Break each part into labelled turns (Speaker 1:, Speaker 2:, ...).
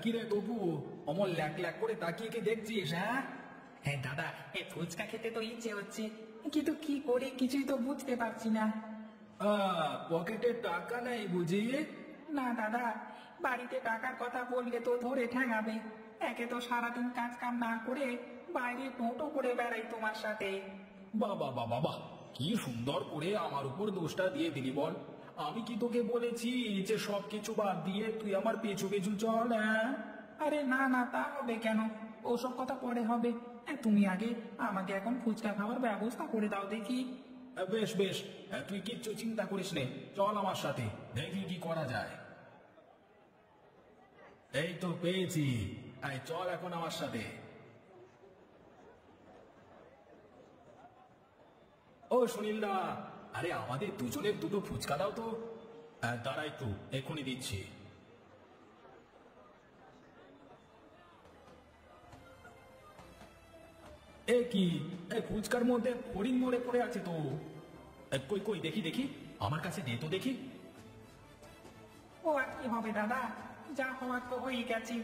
Speaker 1: কিরে তবু অমর lack lack করে তাকিয়ে কি দেখছিস? হ্যাঁ
Speaker 2: হ্যাঁ দাদা, এই ফুচকা খেতে তো ইচ্ছে হচ্ছে, কিন্তু কি করে কিছুই তো বুঝতে পারছি না।
Speaker 1: পকেটে টাকা নেই বুঝি?
Speaker 2: না দাদা, বাড়িতে টাকার কথা বললে তো ধরে ঠেঙাবে। একে তো সারাদিন কাজ কাম না করে বাইরে টোটো করে বেড়াই তোমার সাথে।
Speaker 1: বাবা বাবা বাবা, কি সুন্দর করে আমার উপর দোষটা দিয়ে দিলি বল। আমি কি তোকে বলেছি যে সবকিছু বাদ দিয়ে তুই আমার পেছু পেছু চল? হ্যাঁ
Speaker 2: আরে না না, তা হবে কেন? ওসব কথা পরে হবে। তুমি আগে আমাকে এখন ফুচকা খাওয়ার ব্যবস্থা করে দাও দেখি।
Speaker 1: বেশ বেশ, তুই কিচ্ছু চিন্তা করিস নে, চল আমার সাথে, দেখি কি করা যায়। এই তো পেয়েছি, চল এখন আমার সাথে। ও সুনীল দা, আরে আমাদের দুজনের দুটো ফুচকা দাও তো। দাঁড়া একটু, এক্ষুনি দিচ্ছি। এ কি, ফুচকার মধ্যে হরিণ মরে পড়ে আছে তো। কই কই দেখি দেখি, আমার কাছে দে তো দেখি।
Speaker 2: ও আর কি হবে দাদা, যা হওয়ার তো হয়ে গেছে।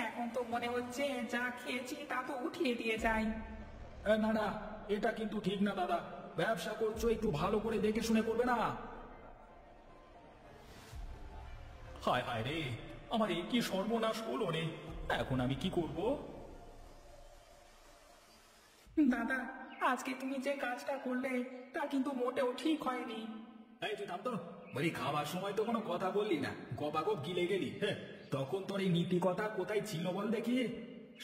Speaker 2: এখন তো মনে হচ্ছে যা খেয়েছি তা তো উঠিয়ে দিয়ে যাই।
Speaker 1: না না, এটা কিন্তু ঠিক না দাদা, ব্যবসা করছো একটু ভালো করে দেখে শুনে করবে না? হায় হায় রে, আমার এই কি সর্বনাশ হলো রে, এখন আমি কি করব?
Speaker 2: দাদা, আজকে তুমি যে কাজটা করলে তা কিন্তু মোটেও ঠিক হয়নি।
Speaker 1: এই তুই থাম তো, বলি খাওয়ার সময় তো কোনো কথা বললি না, গপাগপ গিলে গেলি। হ্যাঁ, তখন তোর এই নীতি কথা কোথায় ছিল বল দেখি?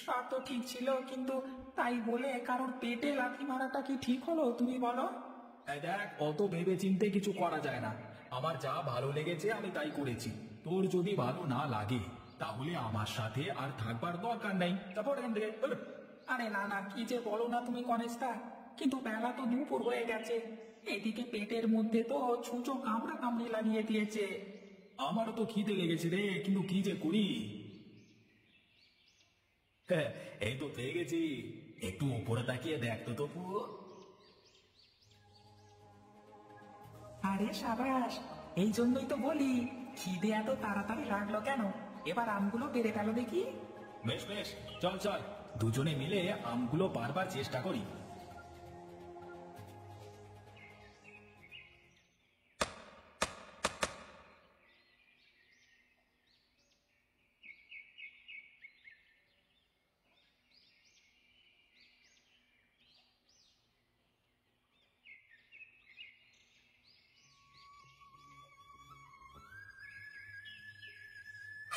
Speaker 2: সব তো ঠিক ছিল, কিন্তু তাই বলে কারোর পেটে লাথি মারাটা কি ঠিক হলো তুমি বলো?
Speaker 1: দেখ, অত ভেবে চিন্তে কিছু করা যায় না। আমার যা ভালো লেগেছে আমি তাই করেছি। তোর যদি ভালো না লাগে তাহলে আমার সাথে আর থাকবার দরকার নেই। তারপর এখান থেকে
Speaker 2: আরে না না, কি যে বলো না তুমি কনেস্তা, কিন্তু বেলা তো দুপুর হয়ে গেছে। এদিকে পেটের মধ্যে তো ছুঁচো কামড়া কামড়ি লাগিয়ে দিয়েছে।
Speaker 1: আমারও তো খিদে লেগেছে রে, কিন্তু কি যে করি। হ্যাঁ, এই তো পেয়ে গেছি, একটু উপরে তাকিয়ে দেখ তো তপু।
Speaker 2: আরে সাবাস, এই জন্যই তো বলি খিদে এত তাড়াতাড়ি লাগলো কেন। এবার আমগুলো পেরে ফেলো দেখি।
Speaker 1: বেশ বেশ, চল চল, দুজনে মিলে আমগুলো পারবার চেষ্টা করি।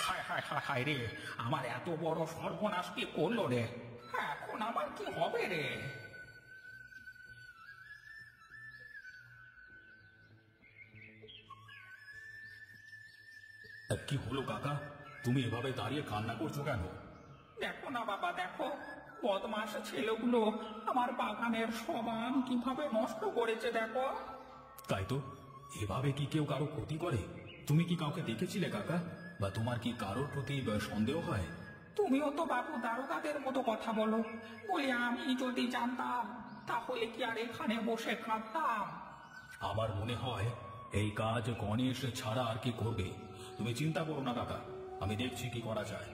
Speaker 2: হায় হায় হায় হায় রে, আমার এত বড় সর্বনাশ কি করলো রে। এখন আমার কি হবে রে?
Speaker 1: কি হলো কাকা, তুমি এভাবে দাঁড়িয়ে কান্না করছো কেন?
Speaker 2: দেখো না বাবা, দেখো বদমাস ছেলেগুলো আমার বাগানের সব আম কিভাবে নষ্ট করেছে দেখো।
Speaker 1: তাই তো, এভাবে কি কেউ কারো ক্ষতি করে? তুমি কি কাউকে দেখেছিলে কাকা, বা তোমার কি কারোর প্রতি সন্দেহ হয়?
Speaker 2: তুমিও তো বাবু দারোগাদের মতো কথা বলো। বলি আমি যদি জানতাম তাহলে কি আর এখানে বসে কাঁদতাম?
Speaker 1: আমার মনে হয় এই কাজ গণেশ ছাড়া আর কি করবে। তুমি চিন্তা করো না কাকা, আমি দেখছি কি করা যায়।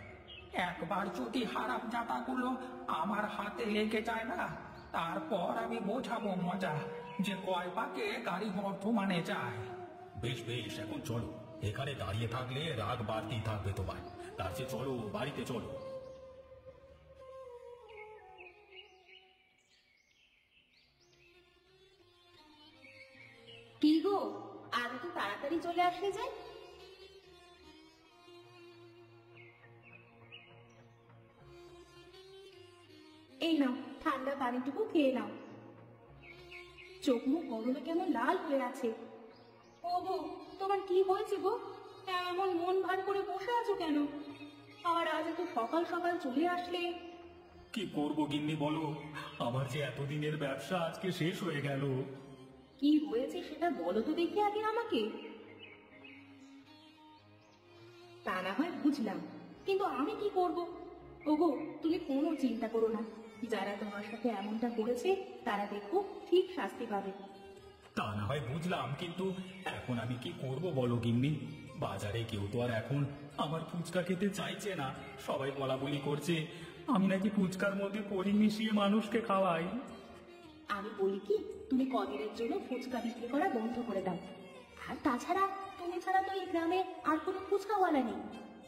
Speaker 2: একবার যদি হারাম জাতাগুলো আমার হাতে লেগে যায় না, তারপর আমি বোঝাবো মজা যে কয় পাকে গাড়ি বর্ধমানে যায়।
Speaker 1: বেশ বেশ, এখন চলো, এখানে দাঁড়িয়ে থাকলে রাগ বাড়তেই থাকবে তোমার। তার চেয়ে চলো বাড়িতে চলো।
Speaker 3: কি গো, আজ তো তাড়াতাড়ি চলে আসলে যে? এই নাও ঠান্ডা পানিটুকু খেয়ে নাও। চোখ মুখ গরমে কেমন লাল হয়ে আছে। ও গো, তোমার কি হয়েছে গো? এমন মন ভার করে বসে আছো কেন? আর আজ এত সকাল সকাল চলে আসলে?
Speaker 1: কি করবো গিন্নি বলো, আমার যে এতদিনের ব্যবসা আজকে শেষ হয়ে গেল।
Speaker 3: কি হয়েছে সেটা বলো তো দেখি আগে আমাকে। তা না হয় বুঝলাম, কিন্তু আমি কি করব? ওগো, তুমি কোনো চিন্তা করো না, যারা তোমার সাথে এমনটা করেছে তারা দেখো ঠিক শাস্তি পাবে।
Speaker 1: তা না হয় বুঝলাম, কিন্তু এখন আমি কি করব বলো গিন্নি? বাজারে কেউ তো আর এখন আমার ফুচকা খেতে চাইছে না। সবাই বলা বলি করছে আমি নাকি ফুচকার মধ্যে পরি মিশিয়ে মানুষকে খাওয়াই।
Speaker 3: আমি বলি কি, তুমি কদিনের জন্য ফুচকা বিক্রি করা বন্ধ করে দাও। আর তাছাড়া তুমি ছাড়া তো এই গ্রামে আর কোনো ফুচকাওয়ালা নেই।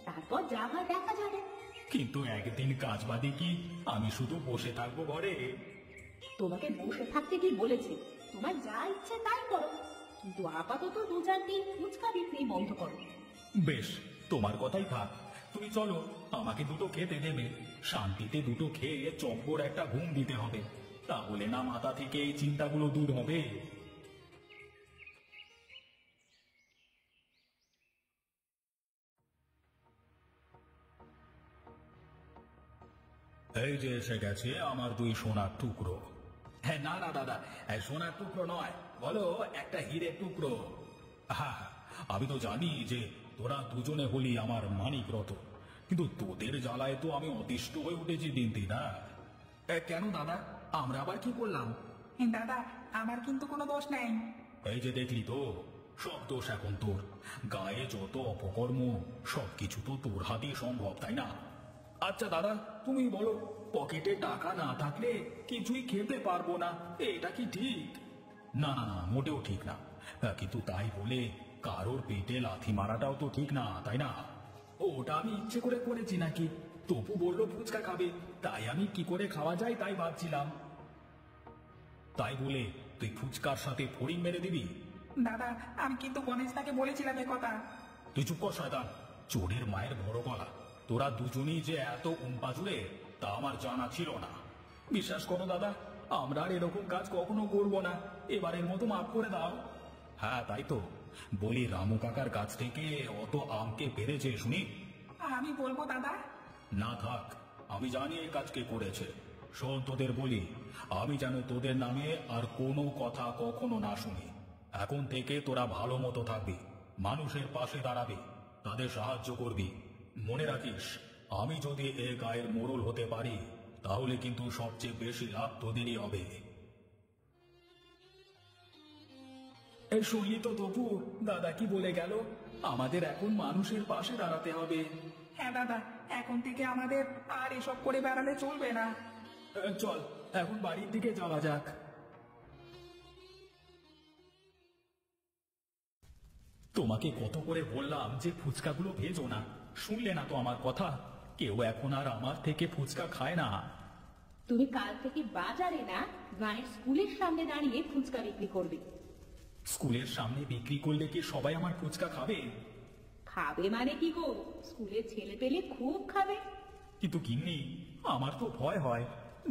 Speaker 3: তারপর যা হয় দেখা যাবে।
Speaker 1: কিন্তু একদিন কাজ বাদে কি আমি শুধু বসে থাকবো ঘরে?
Speaker 3: তোমাকে বসে থাকতে কি বলেছে? তোমার যা ইচ্ছে তাই করো, কিন্তু আপাতত 2-4 দিন ফুচকা বিক্রি বন্ধ করো।
Speaker 1: বেশ, তোমার কথাই থাক। তুমি চলো, আমাকে দুটো খেতে দেবে। শান্তিতে দুটো খেয়ে চব্বর একটা ঘুম দিতে হবে, তাহলে না মাথা থেকে এই চিন্তাগুলো দূর হবে। এই যে এসে গেছে আমার 2 সোনার টুকরো। হ্যাঁ, না না দাদা, সোনার টুকরো নয়, বলো একটা হীরের টুকরো। হ্যাঁ, আমি তো জানি যে তোরা দুজনে হলি আমার মানিক রতন, কিন্তু তোদের জ্বালায় তো আমি অতিষ্ঠ হয়ে উঠেছি দিন দিন। কেন দাদা, আমরা আবার কি করলাম?
Speaker 2: দাদা, আমার কিন্তু কোনো দোষ নেই।
Speaker 1: এই যে দেখলি তো, সব দোষ এখন তোর। গায়ে যত অপকর্ম সবকিছু তো তোর হাতে সম্ভব, তাই না? আচ্ছা দাদা, তুমি বলো, পকেটে টাকা না থাকলে কিছুই খেতে পারবো না, এটা কি ঠিক? না না না, মোটেও ঠিক না। কিন্তু তাই বলে কারোর পেটে লাথি মারাটাও তো ঠিক না, তাই না? ওটা আমি ইচ্ছে করে করেছি নাকি? তপু বললো ফুচকা খাবে, তাই আমি কি করে খাওয়া যায় তাই ভাবছিলাম। তাই বলে তুই ফুচকার সাথে ফড়িং মেরে দিবি?
Speaker 2: দাদা, আমি কিন্তু গণেশদাকে বলেছিলাম এ কথা।
Speaker 1: তুই চুপ কর শয়তান, চোরের মায়ের বড় গলা। তোরা দুজনই যে এত উম্পাজুরে তা আমার জানা ছিল না। বিশ্বাস করো দাদা, আমরা আর এরকম কাজ কখনো করব না, এবারের মতো মাফ করে দাও। হ্যাঁ তাই তো, বলি রামু কাকার কাছ থেকে অত আমকে পেরেছে শুনি?
Speaker 2: আমি বলবো দাদা।
Speaker 1: না থাক, আমি জানি এই কাজ কে করেছে। শোন, তোদের বলি, আমি যেন তোদের নামে আর কোনো কথা কখনো না শুনি। এখন থেকে তোরা ভালো মতো থাকবি, মানুষের পাশে দাঁড়াবি, তাদের সাহায্য করবি। মনে রাখিস, আমি যদি এ গায়ের মোড়ল হতে পারি তাহলে কিন্তু সবচেয়ে বেশি লাভ তোদেরই হবে। শুনলি তো তপু, দাদা কি বলে গেল? আমাদের এখন মানুষের পাশে দাঁড়াতে হবে।
Speaker 2: হ্যাঁ দাদা, এখন থেকে আমাদের আর এসব করে বেড়ালে চলবে না।
Speaker 1: চল এখন বাড়ির দিকে যাওয়া যাক। তোমাকে কত করে বললাম যে ফুচকাগুলো ভেজো না, শুনলে না তো আমার কথা। কেউ এখন আর আমার থেকে ফুচকা খায় না।
Speaker 3: তুমি কাল থেকে বাজারে না, গায়ের স্কুলের সামনে দাঁড়িয়ে ফুচকা বিক্রি করবে।
Speaker 1: স্কুলের সামনে বিক্রি করলে কি সবাই আমার ফুচকা খাবে?
Speaker 3: খাবে মানে কি গো, স্কুলের ছেলে পেলে খুব খাবে।
Speaker 1: কিন্তু গিন্নি, আমার তো ভয় হয়,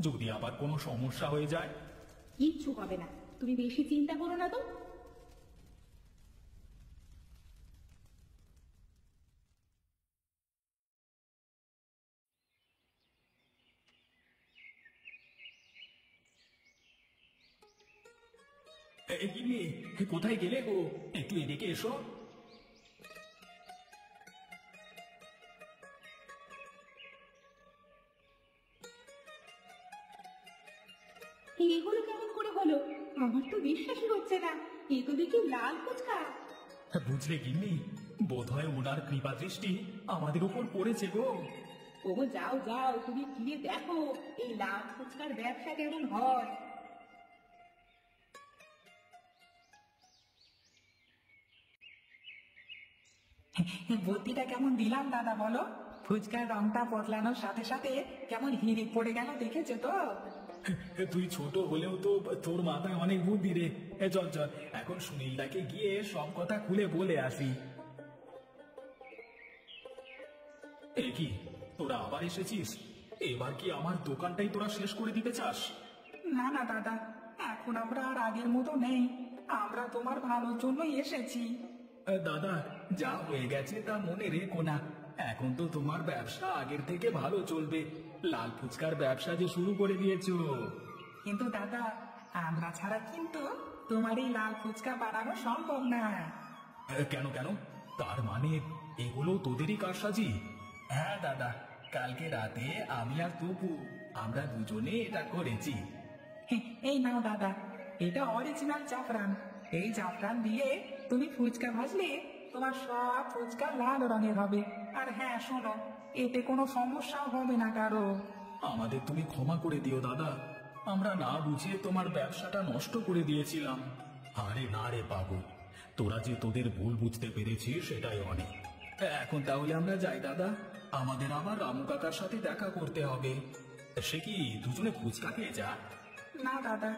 Speaker 1: যদি আবার কোনো সমস্যা হয়ে যায়।
Speaker 3: কিচ্ছু হবে না, তুমি বেশি চিন্তা করো না তো।
Speaker 1: গিন্নি, কোথায় গেলে গো? একটু এদিকে এসো।
Speaker 3: এগুলো কেমন করে হলো? আমার তো বিশ্বাসই হচ্ছে না, এগুলো কি লাল ফুচকা?
Speaker 1: বুঝলে গিন্নি, বোধ হয় ওনার কৃপা দৃষ্টি আমাদের উপর পড়েছে গো।
Speaker 3: ও যাও যাও, তুমি ফিরে দেখো এই লাল ফুচকার ব্যবসা কেমন হয়।
Speaker 2: বুদ্ধিটা কেমন দিলাম দাদা বলো? ফুচকার রংটা বদলানোর সাথে সাথে কেমন হিড়িক পড়ে গেল, দেখেছো তো?
Speaker 1: তুই ছোট হলেও তো তোর মাথায় অনেক বুদ্ধি রে। চল চল, এখন সুনীলদাকে গিয়ে সব কথা খুলে বলে আসি। এ কি, তোরা আবার এসেছিস? এবার কি আমার দোকানটাই তোরা শেষ করে দিতে চাস?
Speaker 2: না না দাদা, এখন আমরা আর আগের মতো নেই, আমরা তোমার ভালোর জন্যই এসেছি।
Speaker 1: দাদা, যা হয়ে গেছে তা মনে রেখো না। এখন তো তোমার ব্যবসা আগের থেকে ভালো চলবে, লাল ফুচকার ব্যবসা যে শুরু করে দিয়েছো।
Speaker 2: কিন্তু দাদা, আমরা ছাড়া কিন্তু তোমার এই লাল ফুচকা বানানো সম্ভব না।
Speaker 1: কেন কেন? তার মানে এগুলো তোদেরই কারসাজি? হ্যাঁ দাদা, কালকে রাতে আমি আর তপু আমরা দুজনে এটা করেছি।
Speaker 2: এই নাও দাদা, এটা অরিজিনাল জাফরান। এই জাফরান দিয়ে তুমি ফুচকা ভাজলে তোমার সব ফুচকা লাল রঙের হবে। আর হ্যাঁ শোনো, এতে কোনো সমস্যাও হবে না কারো।
Speaker 1: আমাদের তুমি ক্ষমা করে দিও দাদা, আমরা না বুঝে তোমার ব্যবসাটা নষ্ট করে দিয়েছিলাম। আরে না রে বাবু, তোরা যে তোদের ভুল বুঝতে পেরেছিস সেটাই অনেক। এখন তাহলে আমরা যাই দাদা, আমাদের আবার রামু কাকার সাথে দেখা করতে হবে। সে কি দুজনে ফুচকা খেয়ে যা?
Speaker 2: না দাদা,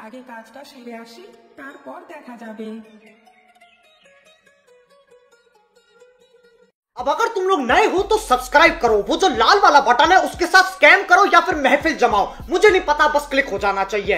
Speaker 2: আগে কাজটা সেরে আসি, তারপর দেখা যাবে।
Speaker 4: अब अगर तुम लोग नए हो तो सब्सक्राइब करो, वो जो लाल वाला बटन है उसके साथ स्कैम करो या फिर महफिल जमाओ, मुझे नहीं पता, बस क्लिक हो जाना चाहिए।